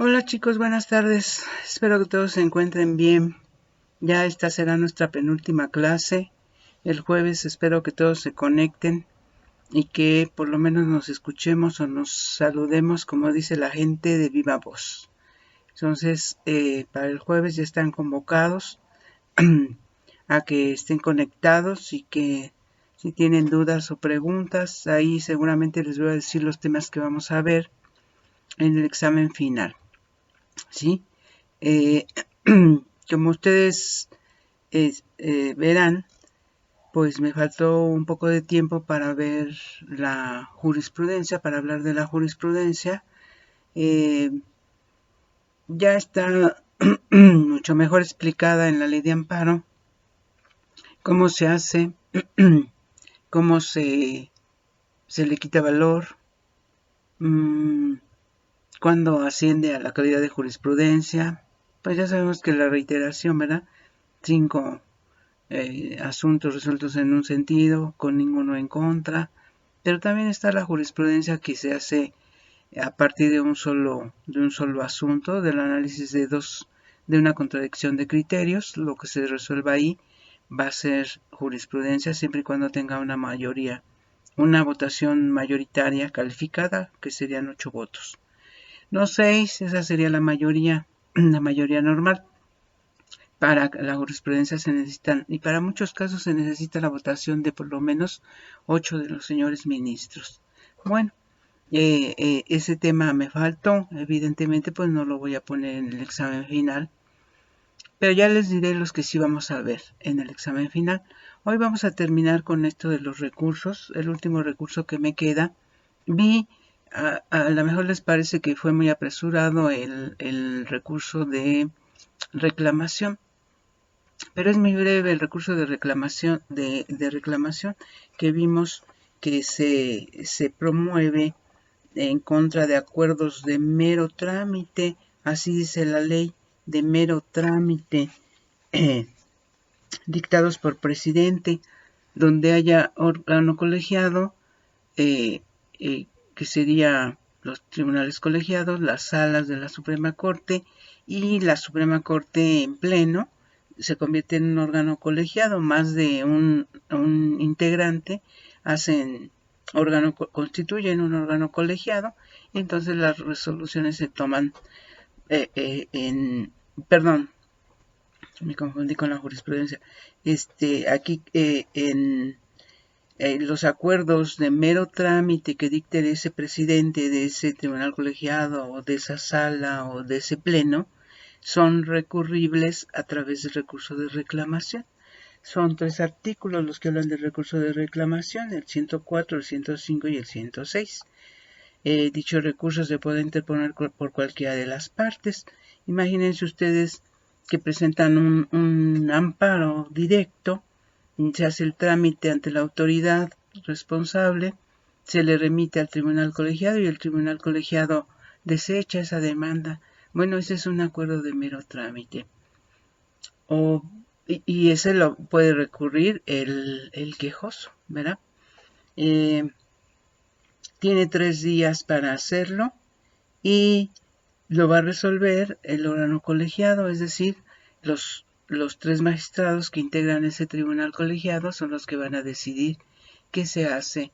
Hola chicos, buenas tardes. Espero que todos se encuentren bien. Ya esta será nuestra penúltima clase. El jueves espero que todos se conecten y que por lo menos nos escuchemos o nos saludemos, como dice la gente, de viva voz. Entonces, para el jueves ya están convocados a que estén conectados y que si tienen dudas o preguntas, ahí seguramente les voy a decir los temas que vamos a ver en el examen final. ¿Sí? Como ustedes verán, pues me faltó un poco de tiempo para ver la jurisprudencia, para hablar de la jurisprudencia. Ya está mucho mejor explicada en la ley de amparo cómo se hace, cómo se le quita valor, cuando asciende a la calidad de jurisprudencia. Pues ya sabemos que la reiteración, ¿verdad? 5 asuntos resueltos en un sentido, con ninguno en contra, pero también está la jurisprudencia que se hace a partir de un solo asunto, del análisis de una contradicción de criterios. Lo que se resuelva ahí va a ser jurisprudencia siempre y cuando tenga una mayoría, una votación mayoritaria calificada, que serían 8 votos. No 6, esa sería la mayoría normal. Para la jurisprudencia se necesitan, y para muchos casos se necesita la votación de por lo menos 8 de los señores ministros. Bueno, ese tema me faltó, evidentemente pues no lo voy a poner en el examen final, pero ya les diré los que sí vamos a ver en el examen final. Hoy vamos a terminar con esto de los recursos, el último recurso que me queda. Vi, a lo mejor les parece que fue muy apresurado el recurso de reclamación, pero es muy breve el recurso de reclamación, que vimos que se promueve en contra de acuerdos de mero trámite, así dice la ley, de mero trámite, dictados por presidente, donde haya órgano colegiado, que sería los tribunales colegiados, las salas de la Suprema Corte y la Suprema Corte en pleno, se convierte en un órgano colegiado. Más de un integrante constituyen un órgano colegiado, y entonces las resoluciones se toman perdón, me confundí con la jurisprudencia. Aquí en los acuerdos de mero trámite que dicte ese presidente de ese tribunal colegiado o de esa sala o de ese pleno son recurribles a través del recurso de reclamación. Son 3 artículos los que hablan del recurso de reclamación, el 104, el 105 y el 106. Dicho recurso se puede interponer por cualquiera de las partes. Imagínense ustedes que presentan un amparo directo, se hace el trámite ante la autoridad responsable, se le remite al tribunal colegiado y el tribunal colegiado desecha esa demanda. Bueno, ese es un acuerdo de mero trámite. Y ese lo puede recurrir el quejoso, ¿verdad? Tiene 3 días para hacerlo y lo va a resolver el órgano colegiado, es decir, los 3 magistrados que integran ese tribunal colegiado son los que van a decidir qué se hace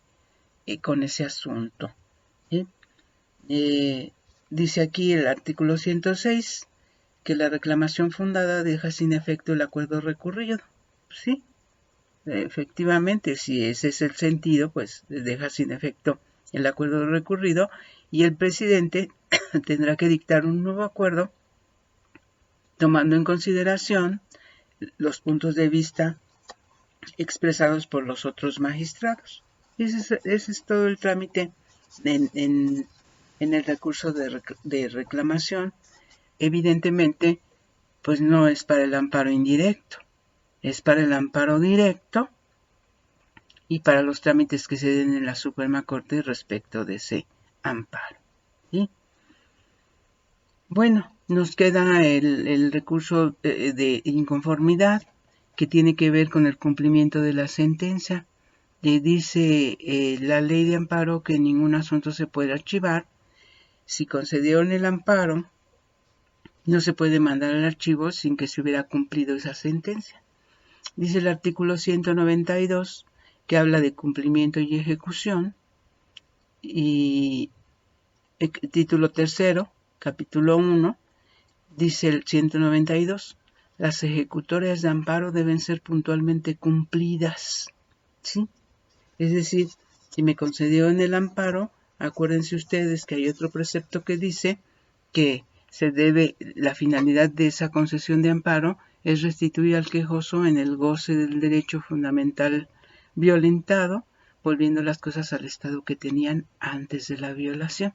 con ese asunto. ¿Sí? Dice aquí el artículo 106 que la reclamación fundada deja sin efecto el acuerdo recurrido. Sí, efectivamente, si ese es el sentido, pues deja sin efecto el acuerdo recurrido y el presidente tendrá que dictar un nuevo acuerdo tomando en consideración los puntos de vista expresados por los otros magistrados. Ese es todo el trámite en el recurso de reclamación. Evidentemente, pues no es para el amparo indirecto, es para el amparo directo y para los trámites que se den en la Suprema Corte respecto de ese amparo. ¿Sí? Bueno, nos queda el recurso de inconformidad, que tiene que ver con el cumplimiento de la sentencia. Dice la ley de amparo que ningún asunto se puede archivar. Si concedieron el amparo No se puede mandar al archivo sin que se hubiera cumplido esa sentencia. Dice el artículo 192 que habla de cumplimiento y ejecución, y título tercero, capítulo 1, dice el 192, las ejecutorias de amparo deben ser puntualmente cumplidas, ¿sí? Es decir, si me concedieron el amparo, acuérdense ustedes que hay otro precepto que dice que la finalidad de esa concesión de amparo es restituir al quejoso en el goce del derecho fundamental violentado, volviendo las cosas al estado que tenían antes de la violación.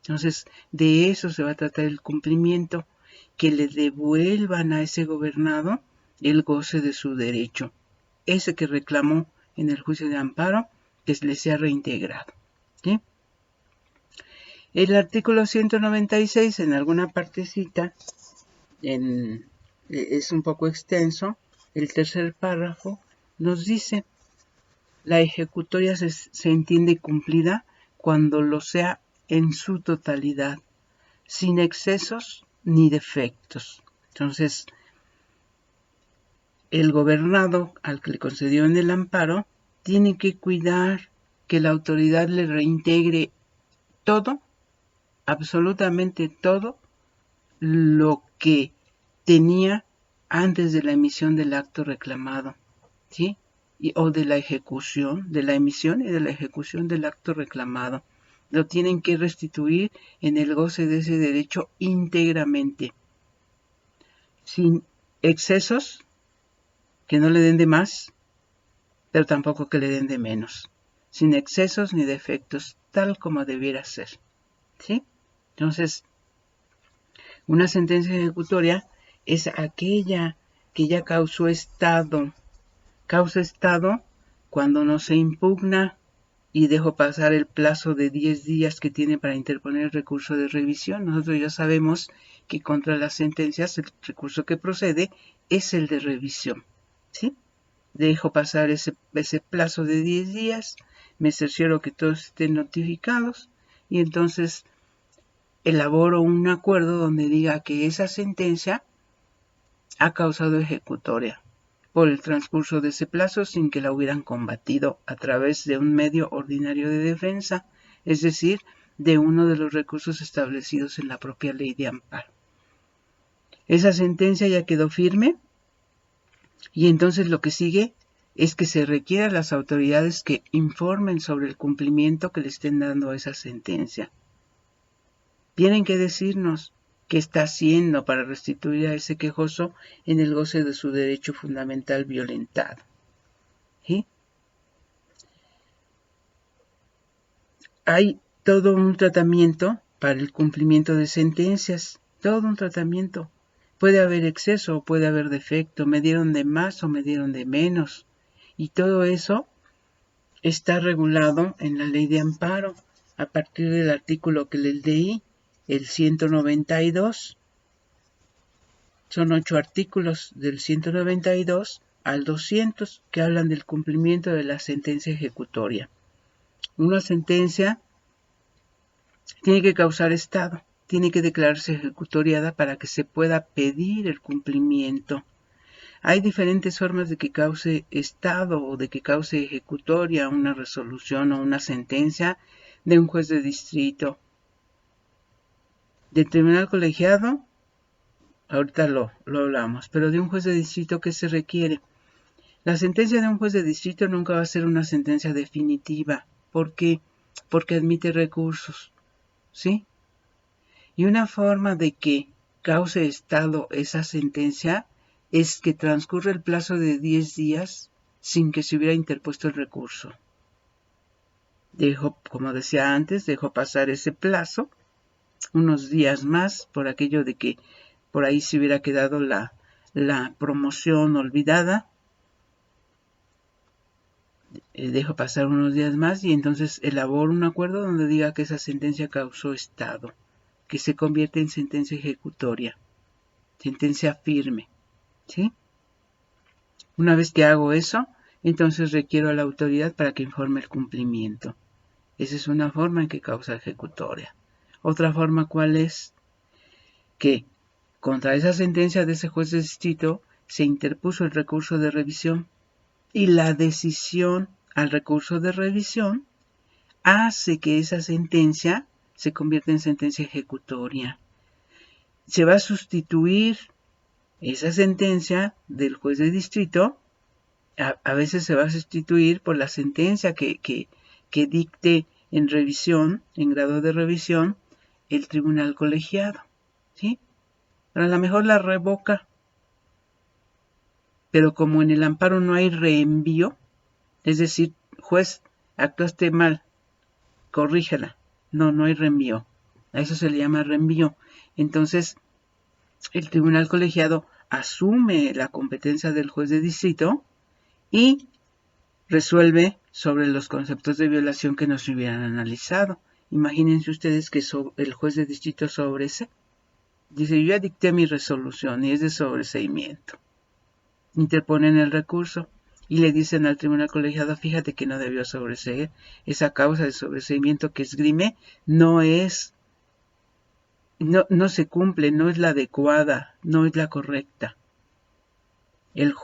Entonces, de eso se va a tratar el cumplimiento, que le devuelvan a ese gobernado el goce de su derecho, ese que reclamó en el juicio de amparo, que le sea reintegrado, ¿sí? El artículo 196, en alguna partecita, es un poco extenso, el tercer párrafo nos dice: la ejecutoria se entiende cumplida cuando lo sea en su totalidad, sin excesos ni defectos. Entonces, el gobernado al que le concedieron el amparo tiene que cuidar que la autoridad le reintegre todo, absolutamente todo, lo que tenía antes de la emisión del acto reclamado, ¿sí? O de la ejecución, de la emisión y de la ejecución del acto reclamado. Lo tienen que restituir en el goce de ese derecho íntegramente, sin excesos, que no le den de más, pero tampoco que le den de menos, sin excesos ni defectos, tal como debiera ser, ¿sí? Entonces, una sentencia ejecutoria es aquella que ya causó estado. Causa estado cuando no se impugna y dejó pasar el plazo de 10 días que tiene para interponer el recurso de revisión. Nosotros ya sabemos que contra las sentencias el recurso que procede es el de revisión, ¿sí? Dejo pasar ese plazo de 10 días, me cercioro que todos estén notificados y entonces elaboro un acuerdo donde diga que esa sentencia ha causado ejecutoria por el transcurso de ese plazo sin que la hubieran combatido a través de un medio ordinario de defensa, es decir, de uno de los recursos establecidos en la propia ley de amparo. Esa sentencia ya quedó firme y entonces lo que sigue es que se requiere a las autoridades que informen sobre el cumplimiento que le estén dando a esa sentencia. Tienen que decirnos qué está haciendo para restituir a ese quejoso en el goce de su derecho fundamental violentado. ¿Sí? Hay todo un tratamiento para el cumplimiento de sentencias, todo un tratamiento. Puede haber exceso o puede haber defecto, me dieron de más o me dieron de menos. Y todo eso está regulado en la ley de amparo a partir del artículo que les leí, el 192. Son 8 artículos del 192 al 200 que hablan del cumplimiento de la sentencia ejecutoria. Una sentencia tiene que causar estado, tiene que declararse ejecutoriada para que se pueda pedir el cumplimiento. Hay diferentes formas de que cause estado o de que cause ejecutoria una resolución o una sentencia de un juez de distrito. Del tribunal colegiado, ahorita lo hablamos, pero de un juez de distrito, ¿qué se requiere? La sentencia de un juez de distrito nunca va a ser una sentencia definitiva. ¿Por qué? Porque admite recursos, ¿sí? Y una forma de que cause estado esa sentencia es que transcurre el plazo de 10 días sin que se hubiera interpuesto el recurso. Como decía antes, dejo pasar ese plazo, unos días más, por aquello de que por ahí se hubiera quedado la promoción olvidada. Dejo pasar unos días más y entonces elaboro un acuerdo donde diga que esa sentencia causó estado, que se convierte en sentencia ejecutoria, sentencia firme, ¿sí? Una vez que hago eso, entonces requiero a la autoridad para que informe el cumplimiento. Esa es una forma en que causa ejecutoria. Otra forma, ¿cuál es? Que Contra esa sentencia de ese juez de distrito se interpuso el recurso de revisión y la decisión al recurso de revisión hace que esa sentencia se convierta en sentencia ejecutoria. Se va a sustituir esa sentencia del juez de distrito, a veces se va a sustituir por la sentencia que dicte en revisión, en grado de revisión, el tribunal colegiado, ¿sí? Pero a lo mejor la revoca, pero como en el amparo no hay reenvío, es decir, juez, actuaste mal, corrígela. No hay reenvío. A eso se le llama reenvío. Entonces, el tribunal colegiado asume la competencia del juez de distrito y resuelve sobre los conceptos de violación que no se hubieran analizado. Imagínense ustedes que el juez de distrito dice, yo ya dicté mi resolución y es de sobreseimiento. Interponen el recurso y le dicen al tribunal colegiado, fíjate que no debió sobreseer, esa causa de sobreseimiento que esgrime no se cumple, no es la adecuada, no es la correcta. El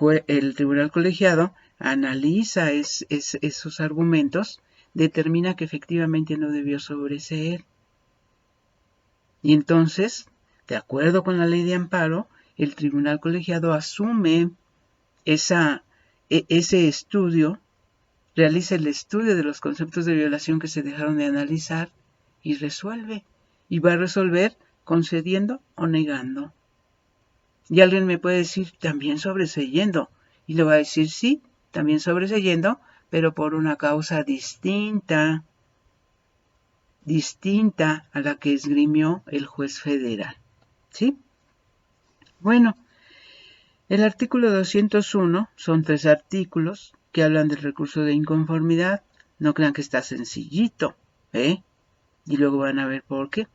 tribunal colegiado analiza esos argumentos, determina que efectivamente no debió sobreseer. Y entonces, de acuerdo con la ley de amparo, el tribunal colegiado asume ese estudio, realiza el estudio de los conceptos de violación que se dejaron de analizar y resuelve. Y va a resolver concediendo o negando. Y alguien me puede decir, también sobreseyendo. Y le va a decir, sí, también sobreseyendo, pero por una causa distinta a la que esgrimió el juez federal. ¿Sí? Bueno, el artículo 201 son 3 artículos que hablan del recurso de inconformidad. No crean que está sencillito, ¿eh? Y luego van a ver por qué.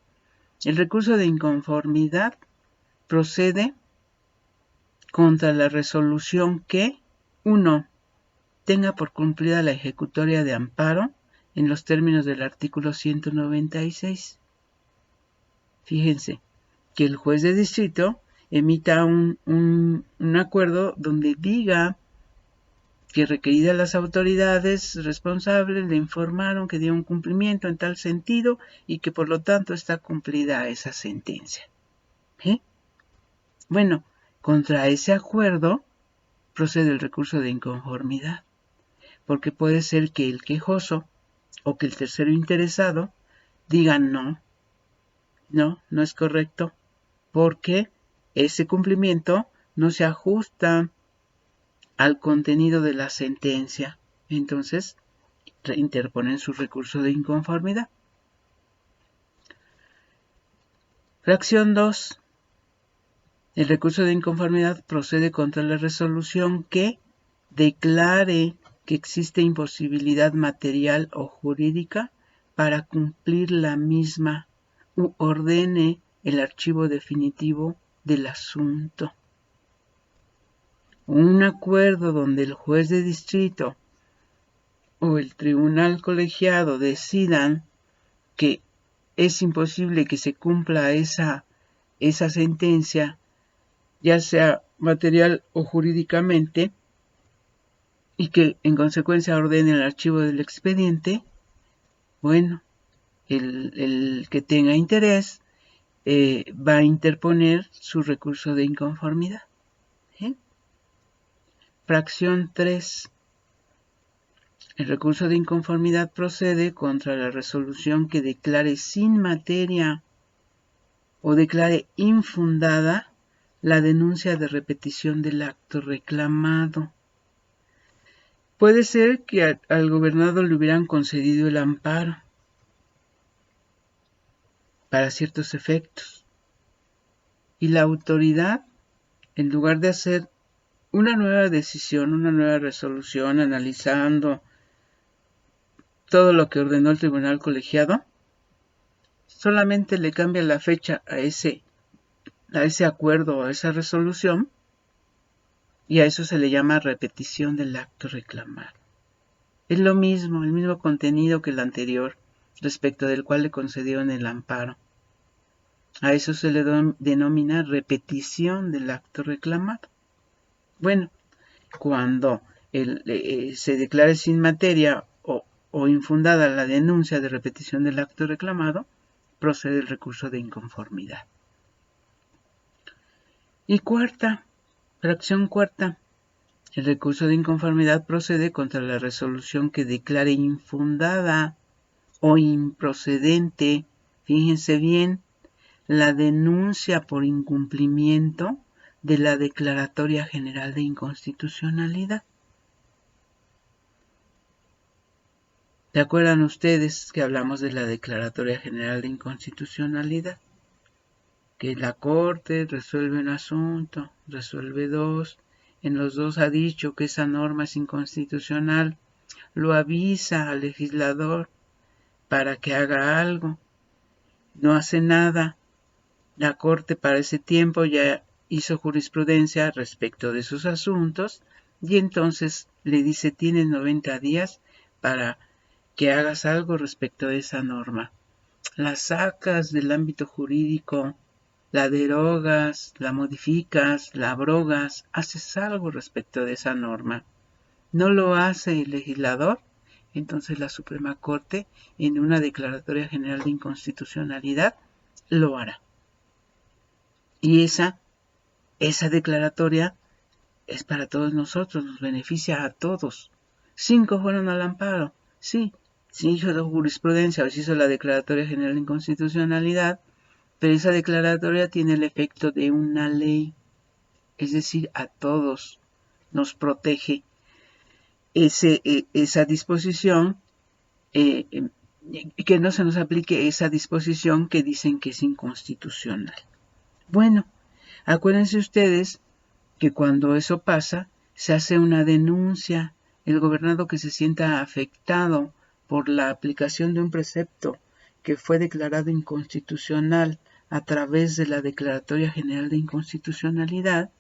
El recurso de inconformidad procede contra la resolución que 1. Tenga por cumplida la ejecutoria de amparo en los términos del artículo 196. Fíjense, que el juez de distrito emita un acuerdo donde diga que requeridas las autoridades responsables le informaron que dio un cumplimiento en tal sentido y que por lo tanto está cumplida esa sentencia. ¿Sí? Bueno, contra ese acuerdo procede el recurso de inconformidad, porque puede ser que el quejoso o que el tercero interesado digan no es correcto, porque ese cumplimiento no se ajusta al contenido de la sentencia. Entonces, interponen su recurso de inconformidad. Fracción 2. El recurso de inconformidad procede contra la resolución que declare que existe imposibilidad material o jurídica para cumplir la misma u ordene el archivo definitivo del asunto. Un acuerdo donde el juez de distrito o el tribunal colegiado decidan que es imposible que se cumpla esa sentencia, ya sea material o jurídicamente, y que en consecuencia ordene el archivo del expediente, bueno, el que tenga interés va a interponer su recurso de inconformidad. ¿Sí? Fracción 3. El recurso de inconformidad procede contra la resolución que declare sin materia o declare infundada la denuncia de repetición del acto reclamado. Puede ser que al gobernado le hubieran concedido el amparo para ciertos efectos y la autoridad, en lugar de hacer una nueva decisión, una nueva resolución analizando todo lo que ordenó el tribunal colegiado, solamente le cambia la fecha a ese acuerdo o a esa resolución, y a eso se le llama repetición del acto reclamado. Es lo mismo, el mismo contenido que el anterior, respecto del cual le concedieron el amparo. A eso se le denomina repetición del acto reclamado. Bueno, cuando se declare sin materia o infundada la denuncia de repetición del acto reclamado, procede el recurso de inconformidad. Y fracción cuarta, el recurso de inconformidad procede contra la resolución que declare infundada o improcedente, fíjense bien, la denuncia por incumplimiento de la Declaratoria General de Inconstitucionalidad. ¿Se acuerdan ustedes que hablamos de la Declaratoria General de Inconstitucionalidad? Que la Corte resuelve un asunto, resuelve dos, en los dos ha dicho que esa norma es inconstitucional, lo avisa al legislador para que haga algo, no hace nada. La Corte para ese tiempo ya hizo jurisprudencia respecto de sus asuntos y entonces le dice tienes 90 días para que hagas algo respecto de esa norma. La sacas del ámbito jurídico, la derogas, la modificas, la abrogas, haces algo respecto de esa norma. No lo hace el legislador, entonces la Suprema Corte, en una Declaratoria General de Inconstitucionalidad, lo hará. Y esa declaratoria es para todos nosotros, nos beneficia a todos. 5 fueron al amparo, sí, se hizo la jurisprudencia o se hizo la Declaratoria General de Inconstitucionalidad, pero esa declaratoria tiene el efecto de una ley, es decir, a todos nos protege esa disposición, que no se nos aplique esa disposición que dicen que es inconstitucional. Bueno, acuérdense ustedes que cuando eso pasa, se hace una denuncia. El gobernado que se sienta afectado por la aplicación de un precepto que fue declarado inconstitucional a través de la Declaratoria General de Inconstitucionalidad,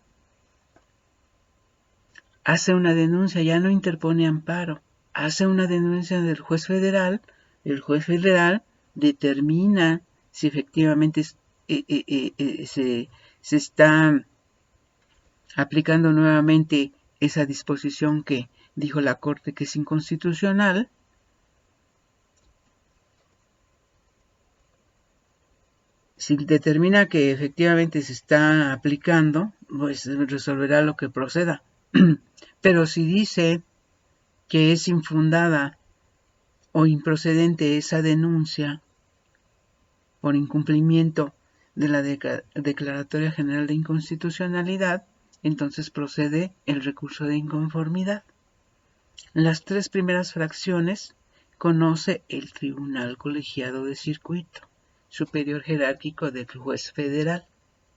hace una denuncia, ya no interpone amparo, hace una denuncia del juez federal, el juez federal determina si efectivamente se está aplicando nuevamente esa disposición que dijo la Corte que es inconstitucional. Si determina que efectivamente se está aplicando, pues resolverá lo que proceda. Pero si dice que es infundada o improcedente esa denuncia por incumplimiento de la Declaratoria General de Inconstitucionalidad, entonces procede el recurso de inconformidad. Las 3 primeras fracciones conoce el Tribunal Colegiado de Circuito, superior jerárquico del juez federal,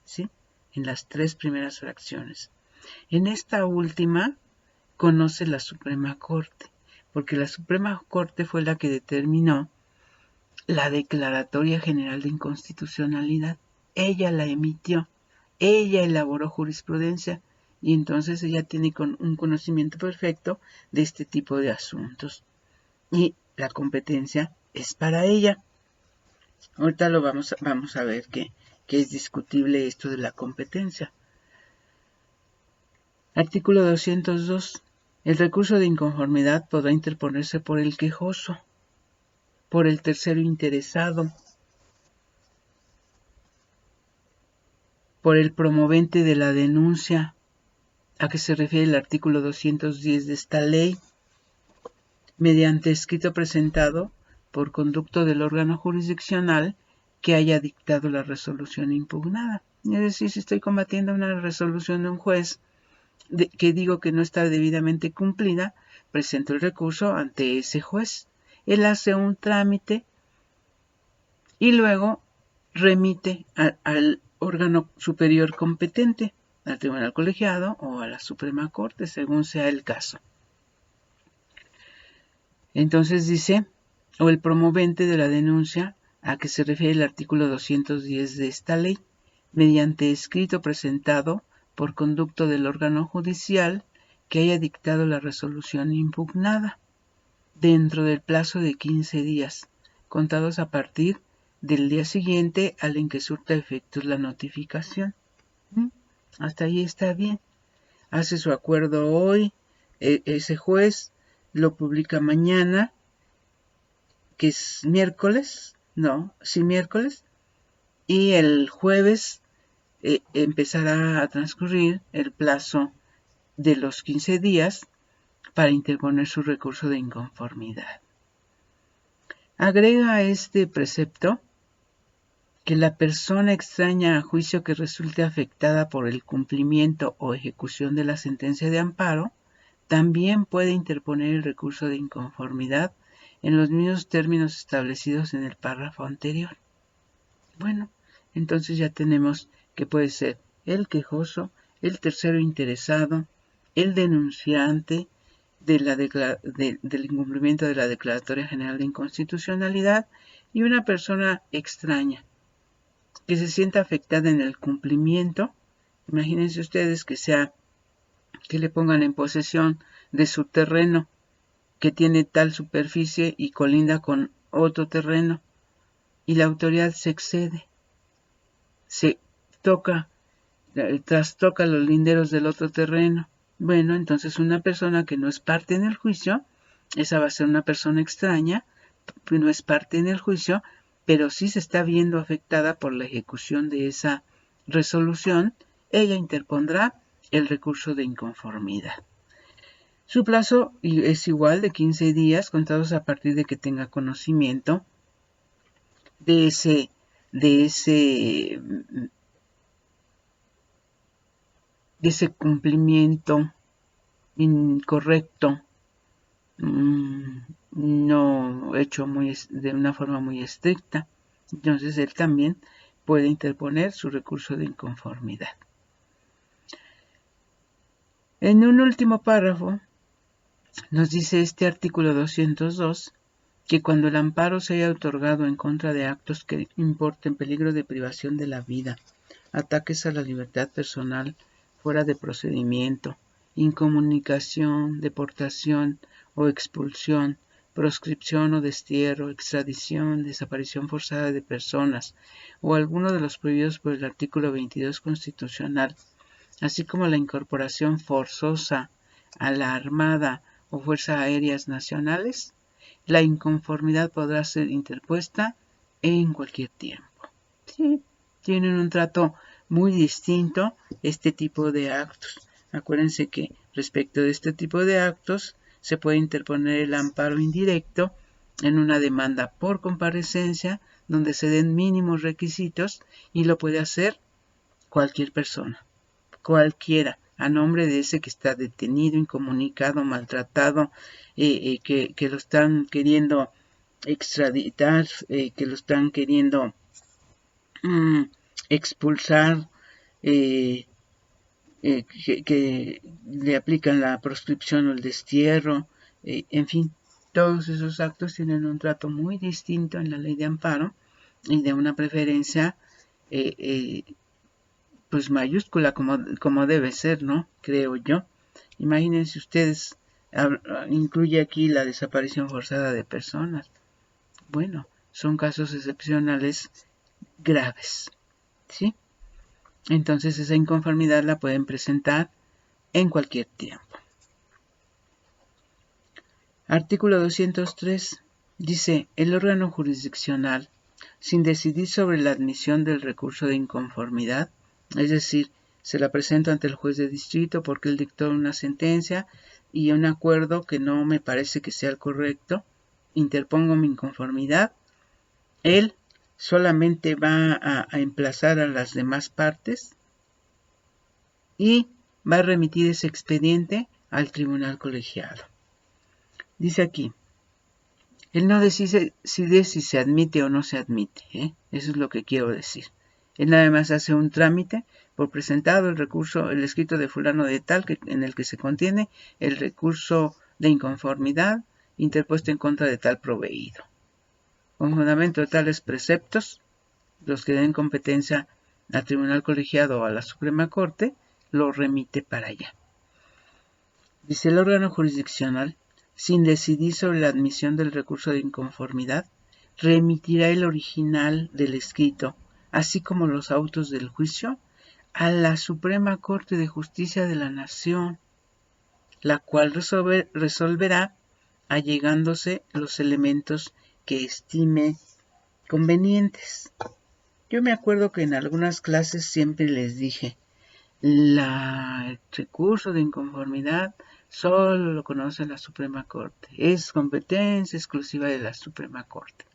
¿sí? En las 3 primeras fracciones. En esta última conoce la Suprema Corte, porque la Suprema Corte fue la que determinó la Declaratoria General de Inconstitucionalidad. Ella la emitió, ella elaboró jurisprudencia y entonces ella tiene un conocimiento perfecto de este tipo de asuntos. Y la competencia es para ella. Ahorita lo vamos a ver que es discutible esto de la competencia. Artículo 202. El recurso de inconformidad podrá interponerse por el quejoso, por el tercero interesado, por el promovente de la denuncia, a que se refiere el artículo 210 de esta ley, mediante escrito presentado por conducto del órgano jurisdiccional que haya dictado la resolución impugnada. Es decir, si estoy combatiendo una resolución de un juez que digo que no está debidamente cumplida, presento el recurso ante ese juez. Él hace un trámite y luego remite al órgano superior competente, al Tribunal Colegiado o a la Suprema Corte, según sea el caso. Entonces dice, o el promovente de la denuncia a que se refiere el artículo 210 de esta ley, mediante escrito presentado por conducto del órgano judicial que haya dictado la resolución impugnada, dentro del plazo de 15 días, contados a partir del día siguiente al en que surta efectos la notificación. Hasta ahí está bien. Hace su acuerdo hoy, ese juez lo publica mañana, que es miércoles, no, sí miércoles, y el jueves empezará a transcurrir el plazo de los 15 días para interponer su recurso de inconformidad. Agrega a este precepto que la persona extraña a juicio que resulte afectada por el cumplimiento o ejecución de la sentencia de amparo también puede interponer el recurso de inconformidad en los mismos términos establecidos en el párrafo anterior. Bueno, entonces ya tenemos que puede ser el quejoso, el tercero interesado, el denunciante del incumplimiento de la Declaratoria General de Inconstitucionalidad y una persona extraña que se sienta afectada en el cumplimiento. Imagínense ustedes que le pongan en posesión de su terreno que tiene tal superficie y colinda con otro terreno y la autoridad se excede, se trastoca los linderos del otro terreno. Bueno, entonces una persona que no es parte en el juicio, esa va a ser una persona extraña, no es parte en el juicio, pero sí se está viendo afectada por la ejecución de esa resolución, ella interpondrá el recurso de inconformidad. Su plazo es igual de 15 días contados a partir de que tenga conocimiento de ese cumplimiento incorrecto, no hecho de una forma muy estricta. Entonces él también puede interponer su recurso de inconformidad. En un último párrafo nos dice este artículo 202 que cuando el amparo se haya otorgado en contra de actos que importen peligro de privación de la vida, ataques a la libertad personal fuera de procedimiento, incomunicación, deportación o expulsión, proscripción o destierro, extradición, desaparición forzada de personas o alguno de los prohibidos por el artículo 22 constitucional, así como la incorporación forzosa a la Armada o Fuerzas Aéreas Nacionales, la inconformidad podrá ser interpuesta en cualquier tiempo. Sí, tienen un trato muy distinto este tipo de actos. Acuérdense que respecto de este tipo de actos se puede interponer el amparo indirecto en una demanda por comparecencia donde se den mínimos requisitos y lo puede hacer cualquier persona, cualquiera, a nombre de ese que está detenido, incomunicado, maltratado, que lo están queriendo extraditar, que lo están queriendo expulsar, que le aplican la proscripción o el destierro, en fin, todos esos actos tienen un trato muy distinto en la ley de amparo y de una preferencia pues mayúscula como debe ser, ¿no? Creo yo. Imagínense ustedes, incluye aquí la desaparición forzada de personas. Bueno, son casos excepcionales graves, ¿sí? Entonces esa inconformidad la pueden presentar en cualquier tiempo. Artículo 203 dice, el órgano jurisdiccional, sin decidir sobre la admisión del recurso de inconformidad, es decir, se la presento ante el juez de distrito porque él dictó una sentencia y un acuerdo que no me parece que sea el correcto, interpongo mi inconformidad, él solamente va a emplazar a las demás partes y va a remitir ese expediente al tribunal colegiado. Dice aquí, él no decide si se admite o no se admite, eso es lo que quiero decir. Él nada más hace un trámite por presentado el recurso, el escrito de fulano de tal, en el que se contiene el recurso de inconformidad interpuesto en contra de tal proveído. Con fundamento de tales preceptos, los que den competencia al tribunal colegiado o a la Suprema Corte, lo remite para allá. Dice el órgano jurisdiccional, sin decidir sobre la admisión del recurso de inconformidad, remitirá el original del escrito, así como los autos del juicio, a la Suprema Corte de Justicia de la Nación, la cual resolverá allegándose los elementos que estime convenientes. Yo me acuerdo que en algunas clases siempre les dije, el recurso de inconformidad solo lo conoce la Suprema Corte, es competencia exclusiva de la Suprema Corte.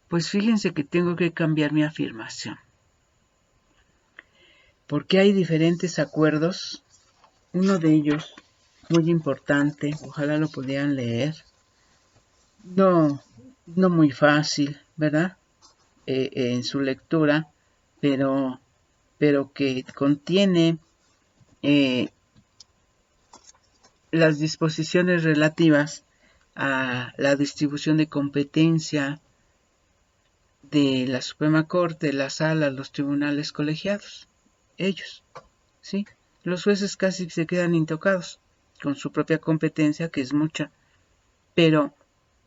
Pues fíjense que tengo que cambiar mi afirmación, porque hay diferentes acuerdos. Uno de ellos, muy importante, ojalá lo pudieran leer, no muy fácil, ¿verdad? En su lectura, pero que contiene las disposiciones relativas a la distribución de competencia de la Suprema Corte, la Sala, los tribunales colegiados, ellos, ¿sí? Los jueces casi se quedan intocados con su propia competencia, que es mucha, pero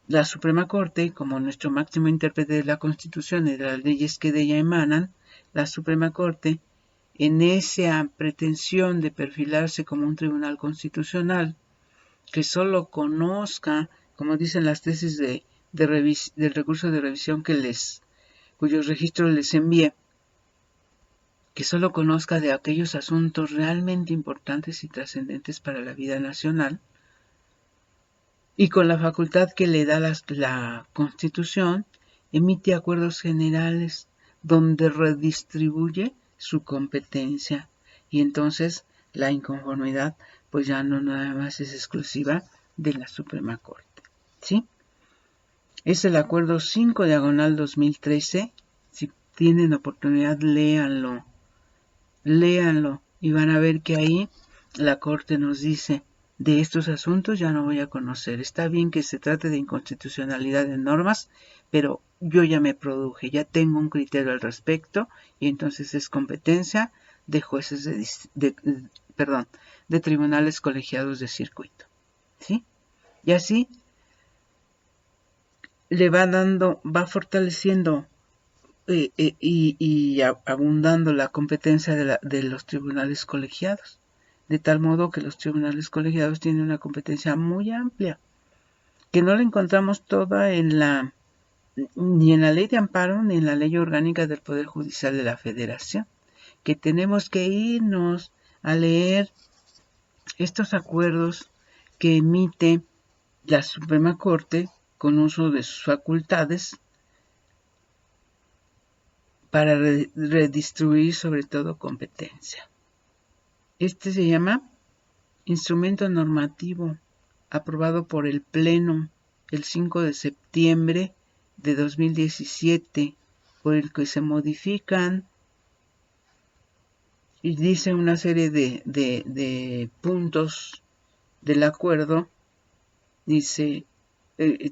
la Suprema Corte, como nuestro máximo intérprete de la Constitución y de las leyes que de ella emanan, la Suprema Corte, en esa pretensión de perfilarse como un tribunal constitucional, que solo conozca, como dicen las tesis del recurso de revisión cuyos registros les envié, que solo conozca de aquellos asuntos realmente importantes y trascendentes para la vida nacional, y con la facultad que le da la Constitución, emite acuerdos generales donde redistribuye su competencia, y entonces la inconformidad pues ya no nada más es exclusiva de la Suprema Corte, ¿sí? Es el acuerdo 5/2013, si tienen oportunidad léanlo y van a ver que ahí la Corte nos dice, de estos asuntos ya no voy a conocer. Está bien que se trate de inconstitucionalidad de normas, pero yo ya me produje, ya tengo un criterio al respecto, y entonces es competencia de jueces de tribunales colegiados de circuito, ¿sí? Y así le va fortaleciendo y abundando la competencia de los tribunales colegiados, de tal modo que los tribunales colegiados tienen una competencia muy amplia, que no la encontramos toda ni en la ley de amparo ni en la ley orgánica del Poder Judicial de la Federación, que tenemos que irnos a leer estos acuerdos que emite la Suprema Corte con uso de sus facultades para redistribuir sobre todo competencia. Este se llama Instrumento Normativo, aprobado por el Pleno el 5 de septiembre de 2017, por el que se modifican y dice una serie de puntos del acuerdo. Dice,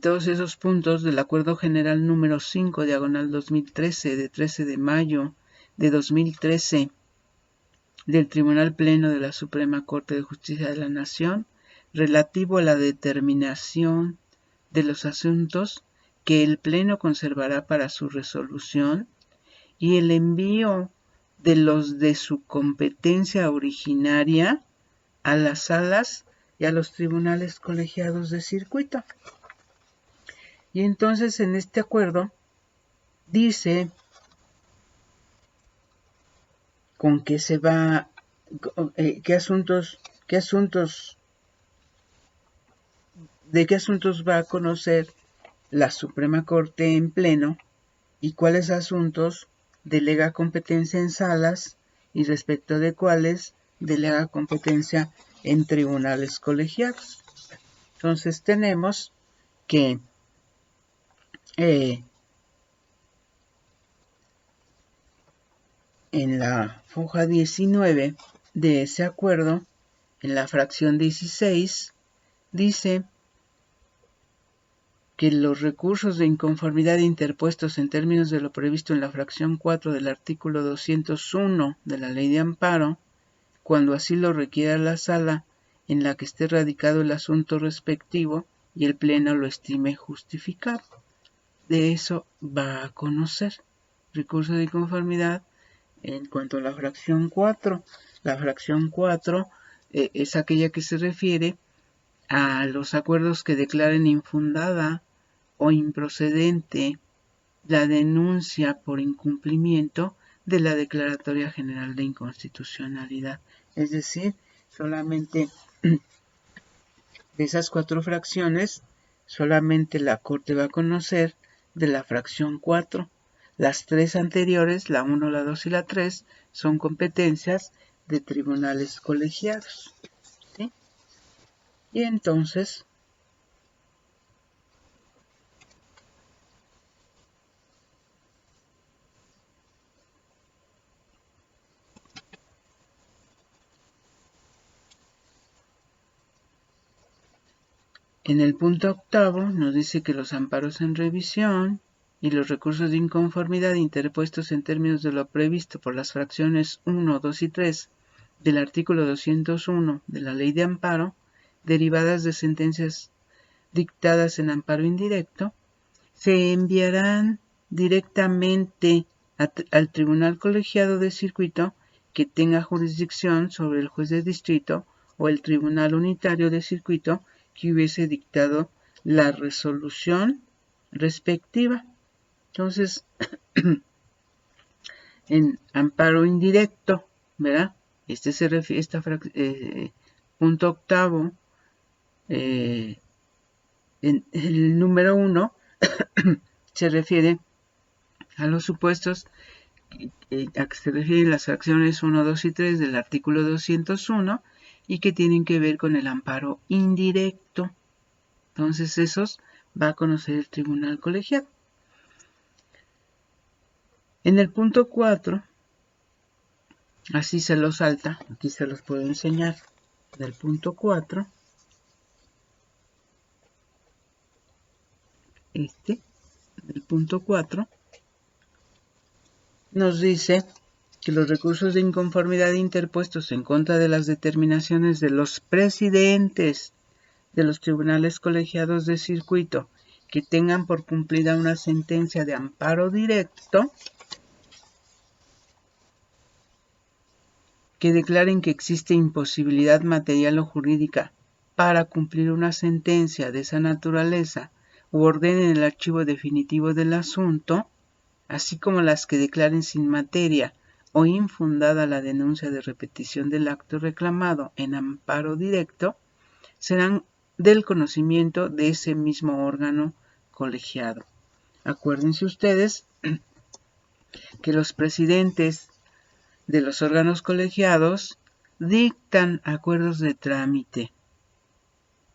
todos esos puntos del Acuerdo General número 5/2013, de 13 de mayo de 2013, del Tribunal Pleno de la Suprema Corte de Justicia de la Nación, relativo a la determinación de los asuntos que el Pleno conservará para su resolución y el envío de los de su competencia originaria a las salas y a los tribunales colegiados de circuito. Y entonces en este acuerdo dice con qué se va, de qué asuntos va a conocer la Suprema Corte en pleno y cuáles asuntos delega competencia en salas y respecto de cuáles delega competencia en tribunales colegiados. Entonces tenemos que en la hoja 19 de ese acuerdo, en la fracción 16, dice que los recursos de inconformidad interpuestos en términos de lo previsto en la fracción 4 del artículo 201 de la Ley de Amparo, cuando así lo requiera la sala en la que esté radicado el asunto respectivo y el Pleno lo estime justificado. de eso va a conocer. Recurso de inconformidad en cuanto a la fracción 4. La fracción 4 es aquella que se refiere a los acuerdos que declaren infundada o improcedente la denuncia por incumplimiento de la Declaratoria General de Inconstitucionalidad. Es decir, solamente de esas 4 fracciones, solamente la Corte va a conocer de la fracción 4. Las 3 anteriores, la 1, la 2 y la 3, son competencias de tribunales colegiados. ¿Sí? Y entonces, en el punto 8 nos dice que los amparos en revisión y los recursos de inconformidad interpuestos en términos de lo previsto por las fracciones 1, 2 y 3 del artículo 201 de la Ley de Amparo, derivadas de sentencias dictadas en amparo indirecto, se enviarán directamente al Tribunal Colegiado de Circuito que tenga jurisdicción sobre el juez de distrito o el Tribunal Unitario de Circuito que hubiese dictado la resolución respectiva. Entonces, en amparo indirecto, ¿verdad? Se refiere, punto 8, en el número 1, se refiere a los supuestos a que se refieren las fracciones 1, 2 y 3 del artículo 201 y que tienen que ver con el amparo indirecto. Entonces esos va a conocer el tribunal colegiado. En el punto 4, así se los salta, aquí se los puedo enseñar. Del punto 4, del punto 4, nos dice que los recursos de inconformidad interpuestos en contra de las determinaciones de los presidentes de los tribunales colegiados de circuito que tengan por cumplida una sentencia de amparo directo, que declaren que existe imposibilidad material o jurídica para cumplir una sentencia de esa naturaleza u ordenen el archivo definitivo del asunto, así como las que declaren sin materia o infundada la denuncia de repetición del acto reclamado en amparo directo, serán del conocimiento de ese mismo órgano colegiado. Acuérdense ustedes que los presidentes de los órganos colegiados dictan acuerdos de trámite.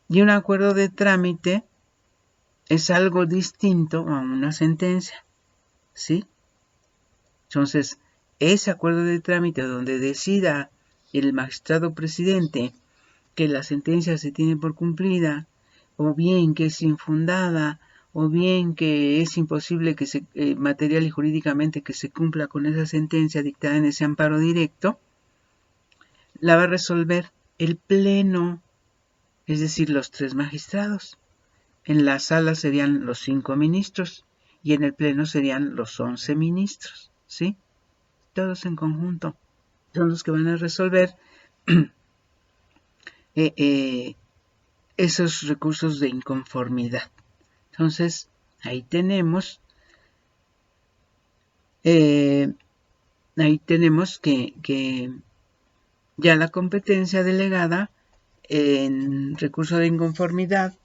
Y un acuerdo de trámite es algo distinto a una sentencia. ¿Sí? Entonces, ese acuerdo de trámite donde decida el magistrado presidente que la sentencia se tiene por cumplida, o bien que es infundada, o bien que es imposible que se material y jurídicamente que se cumpla con esa sentencia dictada en ese amparo directo, la va a resolver el pleno, es decir, los 3 magistrados. En la sala serían los 5 ministros y en el pleno serían los 11 ministros, ¿sí? Todos en conjunto son los que van a resolver esos recursos de inconformidad. Entonces, ahí tenemos que ya la competencia delegada en recurso de inconformidad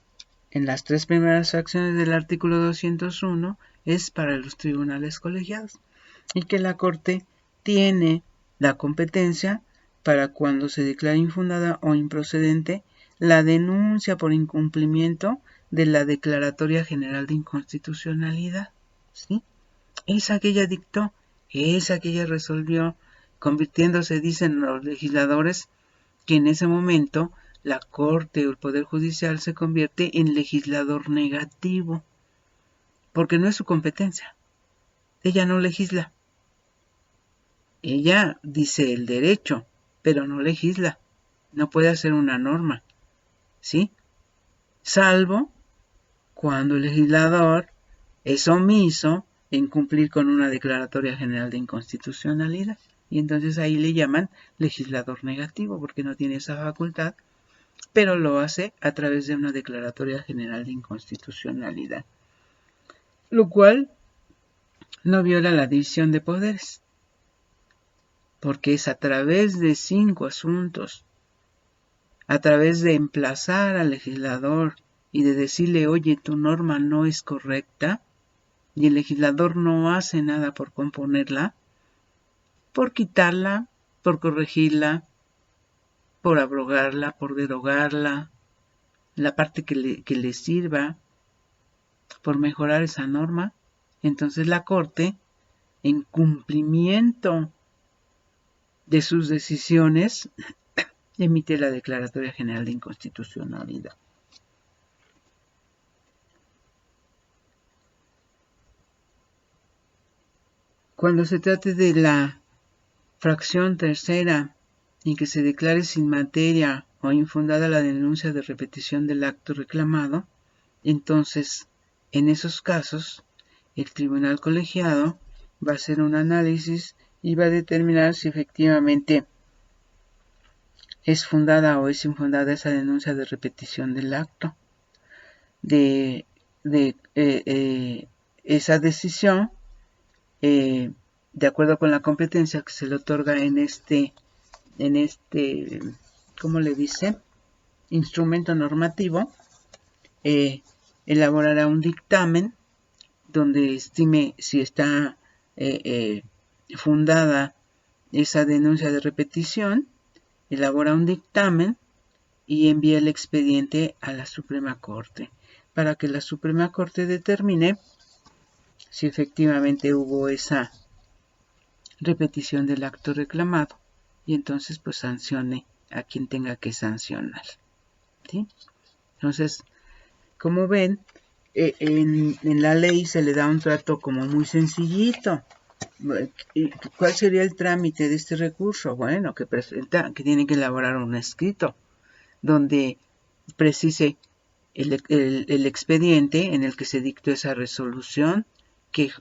en las 3 primeras fracciones del artículo 201 es para los tribunales colegiados y que la Corte tiene la competencia para cuando se declare infundada o improcedente la denuncia por incumplimiento de la Declaratoria General de Inconstitucionalidad. ¿Sí? Esa que ella dictó, esa que ella resolvió, convirtiéndose, dicen los legisladores, que en ese momento la Corte o el Poder Judicial se convierte en legislador negativo, porque no es su competencia. Ella no legisla. Ella dice el derecho, pero no legisla. No puede hacer una norma, ¿sí? Salvo cuando el legislador es omiso en cumplir con una declaratoria general de inconstitucionalidad. Y entonces ahí le llaman legislador negativo porque no tiene esa facultad, pero lo hace a través de una declaratoria general de inconstitucionalidad, lo cual no viola la división de poderes, porque es a través de 5 asuntos, a través de emplazar al legislador y de decirle, oye, tu norma no es correcta, y el legislador no hace nada por componerla, por quitarla, por corregirla, por abrogarla, por derogarla, la parte que le sirva, por mejorar esa norma. Entonces la Corte, en cumplimiento de sus decisiones, emite la Declaratoria General de Inconstitucionalidad. Cuando se trate de la fracción tercera en que se declare sin materia o infundada la denuncia de repetición del acto reclamado, entonces, en esos casos, el tribunal colegiado va a hacer un análisis y va a determinar si efectivamente es fundada o es infundada esa denuncia de repetición del acto. De esa decisión, de acuerdo con la competencia que se le otorga en este, ¿cómo le dice? Instrumento normativo, elaborará un dictamen donde estime si está fundada esa denuncia de repetición, elabora un dictamen y envía el expediente a la Suprema Corte para que la Suprema Corte determine si efectivamente hubo esa repetición del acto reclamado y entonces pues sancione a quien tenga que sancionar, ¿sí? Entonces, como ven, en la ley se le da un trato como muy sencillito. ¿Cuál sería el trámite de este recurso? Bueno, que tienen que elaborar un escrito donde precise el expediente en el que se dictó esa resolución, qué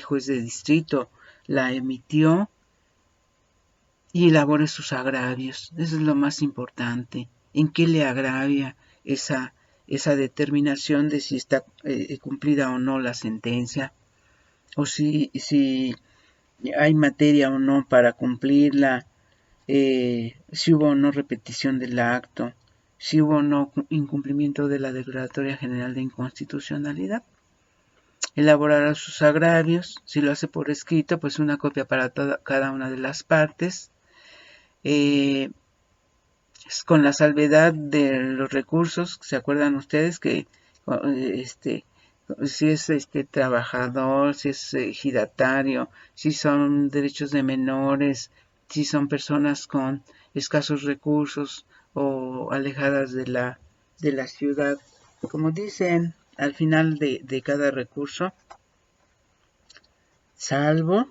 juez de distrito la emitió y elabore sus agravios. Eso es lo más importante. ¿En qué le agravia esa determinación de si está cumplida o no la sentencia? O si hay materia o no para cumplirla, si hubo o no repetición del acto, si hubo o no incumplimiento de la Declaratoria General de Inconstitucionalidad. Elaborará sus agravios, si lo hace por escrito, pues una copia para cada una de las partes, con la salvedad de los recursos. ¿Se acuerdan ustedes que si es trabajador, si es ejidatario, si son derechos de menores, si son personas con escasos recursos o alejadas de la ciudad? Como dicen al final de cada recurso, salvo,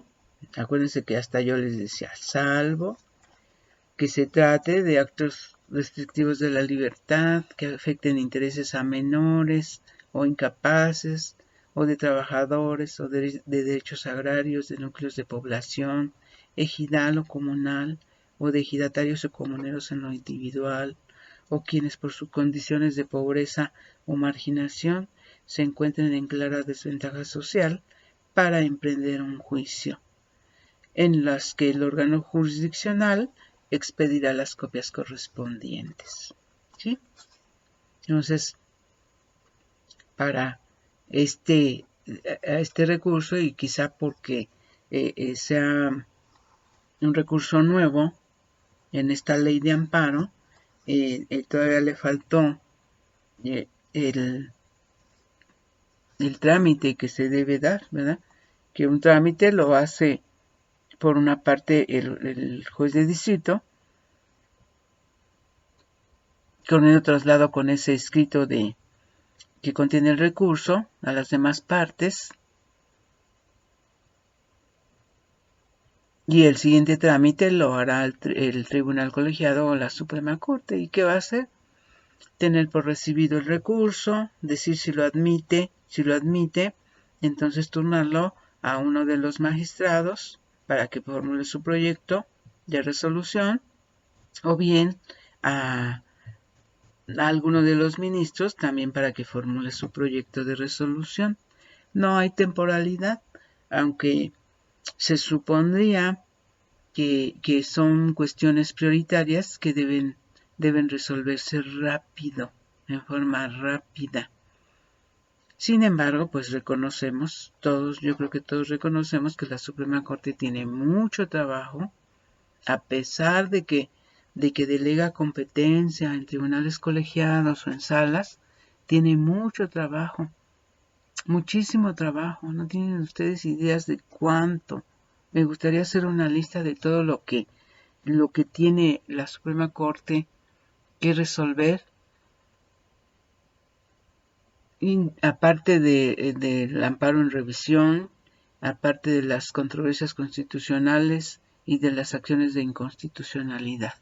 acuérdense que hasta yo les decía, salvo que se trate de actos restrictivos de la libertad que afecten intereses a menores o incapaces, o de trabajadores, o de derechos agrarios, de núcleos de población, ejidal o comunal, o de ejidatarios o comuneros en lo individual, o quienes por sus condiciones de pobreza o marginación se encuentren en clara desventaja social para emprender un juicio, en las que el órgano jurisdiccional expedirá las copias correspondientes, ¿sí? Entonces, para este recurso, y quizá porque sea un recurso nuevo en esta ley de amparo, todavía le faltó el trámite que se debe dar, ¿verdad? Que un trámite lo hace por una parte el juez de distrito, con el traslado con ese escrito que contiene el recurso a las demás partes, y el siguiente trámite lo hará el tribunal colegiado o la Suprema Corte. ¿Y qué va a hacer? tener por recibido el recurso, decir si lo admite, entonces turnarlo a uno de los magistrados para que formule su proyecto de resolución, o bien a alguno de los ministros también para que formule su proyecto de resolución. No hay temporalidad, aunque se supondría que son cuestiones prioritarias que deben resolverse rápido, en forma rápida. Sin embargo, pues reconocemos todos, yo creo que todos reconocemos que la Suprema Corte tiene mucho trabajo, a pesar de que delega competencia en tribunales colegiados o en salas, tiene mucho trabajo, muchísimo trabajo. No tienen ustedes ideas de cuánto. Me gustaría hacer una lista de todo lo que tiene la Suprema Corte que resolver, y aparte del amparo en revisión, aparte de las controversias constitucionales y de las acciones de inconstitucionalidad.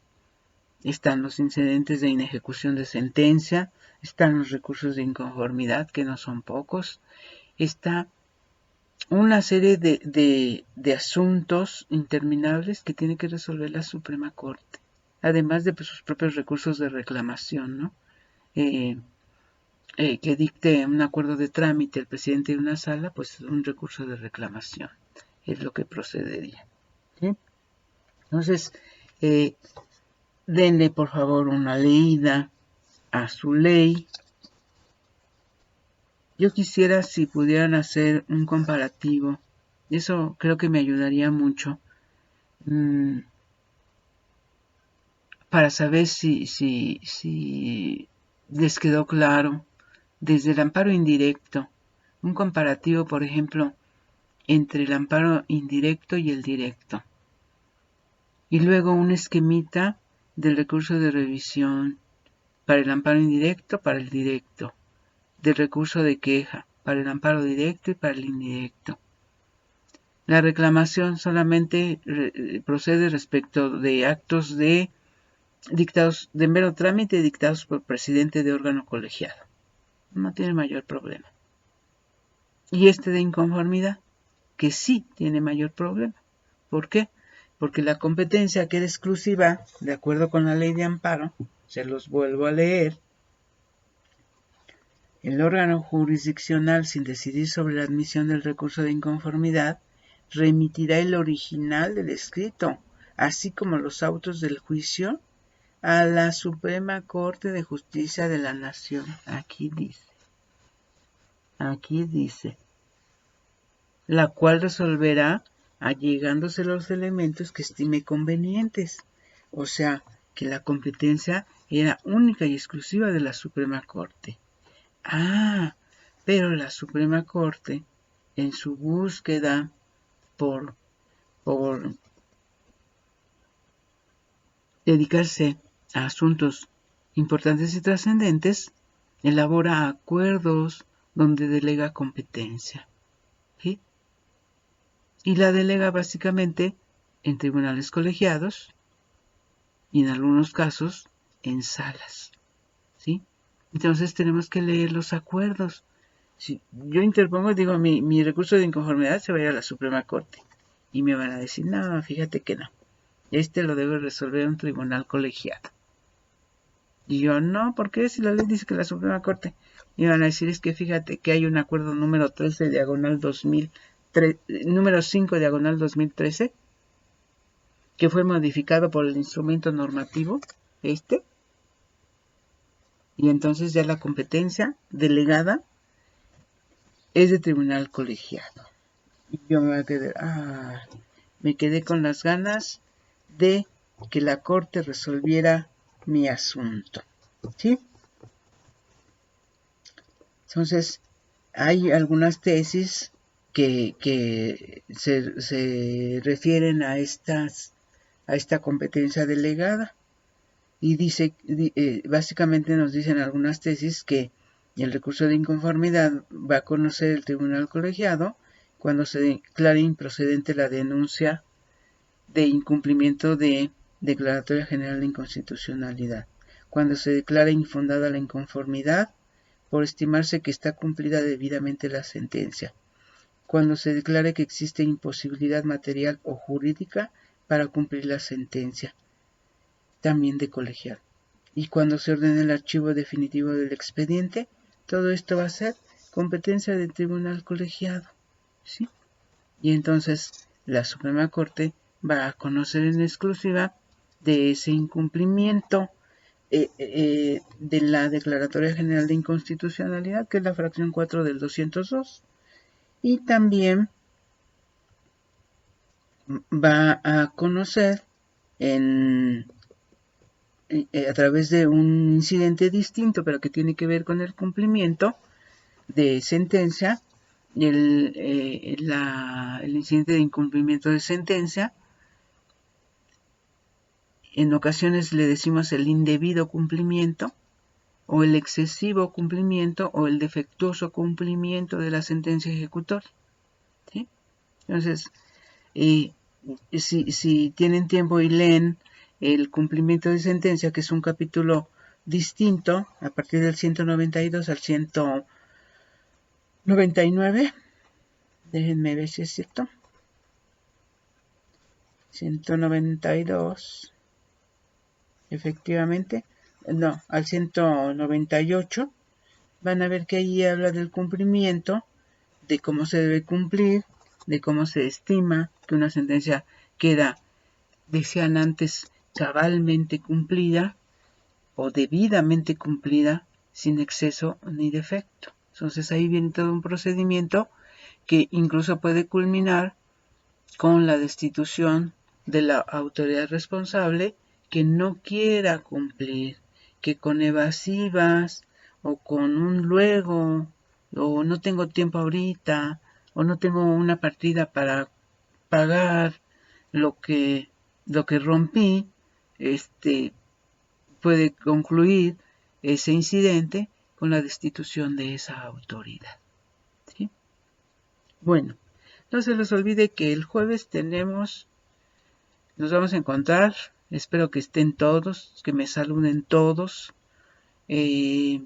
Están los incidentes de inejecución de sentencia, están los recursos de inconformidad, que no son pocos, está una serie de asuntos interminables que tiene que resolver la Suprema Corte, además de sus propios recursos de reclamación, ¿no? Que dicte un acuerdo de trámite el presidente de una sala, pues un recurso de reclamación es lo que procedería, ¿sí? Entonces, denle por favor una leída a su ley. Yo quisiera si pudieran hacer un comparativo, eso creo que me ayudaría mucho para saber si les quedó claro desde el amparo indirecto, un comparativo, por ejemplo, entre el amparo indirecto y el directo, y luego un esquemita del recurso de revisión para el amparo indirecto, para el directo, del recurso de queja para el amparo directo y para el indirecto. La reclamación solamente procede respecto de actos dictados de mero trámite dictados por presidente de órgano colegiado. No tiene mayor problema. Y este de inconformidad, que sí tiene mayor problema. ¿Por qué? Porque la competencia queda exclusiva, de acuerdo con la ley de amparo, se los vuelvo a leer. El órgano jurisdiccional, sin decidir sobre la admisión del recurso de inconformidad, remitirá el original del escrito, así como los autos del juicio, a la Suprema Corte de Justicia de la Nación. Aquí dice, la cual resolverá allegándose los elementos que estime convenientes. O sea, que la competencia era única y exclusiva de la Suprema Corte. Pero la Suprema Corte, en su búsqueda por dedicarse a asuntos importantes y trascendentes, elabora acuerdos donde delega competencia, ¿sí? Y la delega básicamente en tribunales colegiados y en algunos casos en salas, ¿sí? Entonces tenemos que leer los acuerdos. Si yo interpongo, digo, mi recurso de inconformidad se va a ir a la Suprema Corte. Y me van a decir, no, fíjate que no. Este lo debe resolver un tribunal colegiado. Y yo, no, ¿por qué? Si la ley dice que la Suprema Corte. Y van a decir, es que fíjate que hay un acuerdo número 13, diagonal 2003, número 5, diagonal 2013, que fue modificado por el instrumento normativo, y entonces ya la competencia delegada es de tribunal colegiado. Y yo me quedé con las ganas de que la Corte resolviera mi asunto, ¿sí? Entonces, hay algunas tesis que se refieren a esta competencia delegada, y básicamente nos dicen algunas tesis que el recurso de inconformidad va a conocer el tribunal colegiado cuando se declare improcedente la denuncia de incumplimiento de Declaratoria General de Inconstitucionalidad, cuando se declara infundada la inconformidad, por estimarse que está cumplida debidamente la sentencia, cuando se declare que existe imposibilidad material o jurídica para cumplir la sentencia, también de colegiado, y cuando se ordene el archivo definitivo del expediente. Todo esto va a ser competencia del tribunal colegiado, ¿sí? Y entonces la Suprema Corte va a conocer en exclusiva de ese incumplimiento de la Declaratoria General de Inconstitucionalidad, que es la fracción 4 del 202, y también va a conocer a través de un incidente distinto, pero que tiene que ver con el cumplimiento de sentencia, el incidente de incumplimiento de sentencia. En ocasiones le decimos el indebido cumplimiento, o el excesivo cumplimiento, o el defectuoso cumplimiento de la sentencia ejecutoria, ¿sí? Entonces, si tienen tiempo y leen el cumplimiento de sentencia, que es un capítulo distinto, a partir del 192 al 199, déjenme ver si es cierto, 192, efectivamente, no, al 198, van a ver que ahí habla del cumplimiento, de cómo se debe cumplir, de cómo se estima que una sentencia queda, decían antes, cabalmente cumplida o debidamente cumplida, sin exceso ni defecto. Entonces ahí viene todo un procedimiento que incluso puede culminar con la destitución de la autoridad responsable que no quiera cumplir, que con evasivas o con un luego, o no tengo tiempo ahorita, o no tengo una partida para pagar lo que rompí, puede concluir ese incidente con la destitución de esa autoridad, ¿sí? Bueno, no se les olvide que el jueves nos vamos a encontrar, espero que estén todos, que me saluden todos, y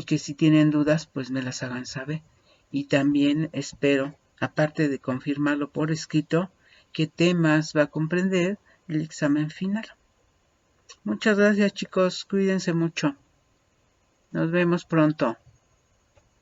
que si tienen dudas, pues me las hagan saber. Y también espero, aparte de confirmarlo por escrito, qué temas va a comprender el examen final. Muchas gracias, chicos, cuídense mucho. Nos vemos pronto.